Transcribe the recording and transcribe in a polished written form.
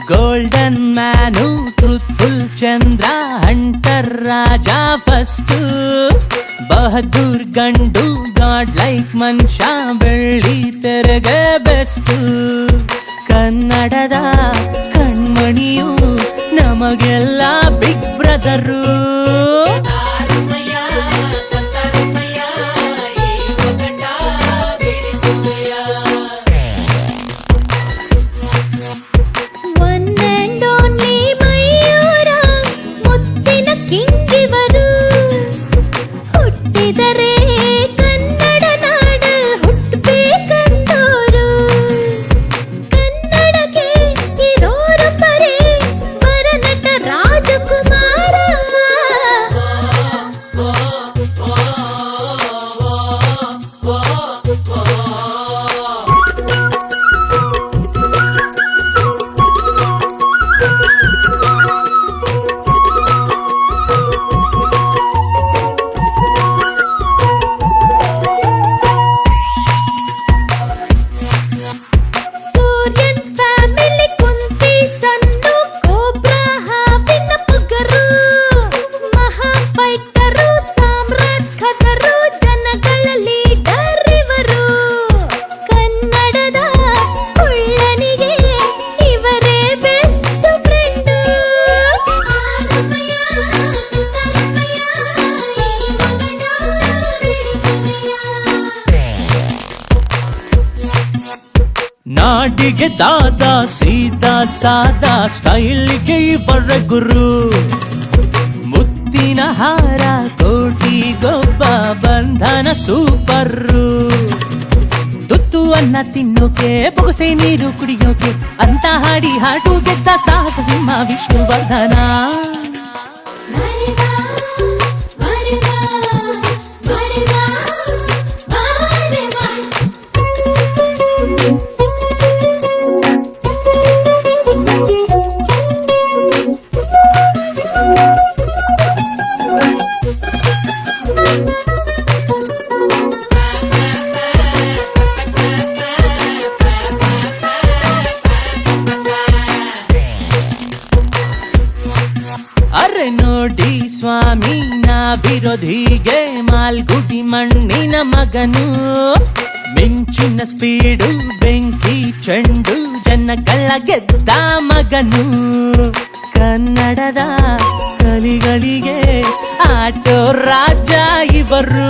golden man truthful ಚಂದ್ರ hunter ರಾಜ first Bahadur ಗಂಡು god like ಮನುಷ್ಯ ಬೆಳ್ಳಿ ತೆರೆಗೆ ಬೆಸ್ಟ್ ಕನ್ನಡದ ಕಣ್ಮಣಿಯು ನಮಗೆಲ್ಲ ಬಿಗ್ ಬ್ರದರು ನಾಡಿಗೆ ದಾದಾ ಸೀದಾ ಸಾದಾ ಸ್ಟೈಲ್ಗೆ ಇವರ ಗುರು ಮುತ್ತಿನ ಹಾರ ಕೋಟಿ ಗೊಬ್ಬ ಬಂಧನ ಸೂಪರ್ರು ತುತ್ತು ಅನ್ನ ತಿನ್ನೋಕೆ ಬೊಗಸೆ ನೀರು ಕುಡಿಯೋಕೆ ಅಂತ ಹಾಡಿ ಹಾಡು ಗೆದ್ದ ಸಾಹಸ ಸಿಂಹ ವಿಷ್ಣುವರ್ಧನ ಅರೆ ನೋಡಿ ಸ್ವಾಮಿ ನಾ ವಿರೋಧಿಗೆ ಮಾಲ್ಗುಡಿ ಮಣ್ಣಿನ ಮಗನು ಮಿಂಚಿನ ಸ್ಪೀಡು ಬೆಂಕಿ ಚೆಂಡು ಜನಗಳ ಗೆದ್ದ ಮಗನು ಕನ್ನಡದ ಕಲಿಗಳಿಗೆ ಆಟೋ ರಾಜ ಇವರು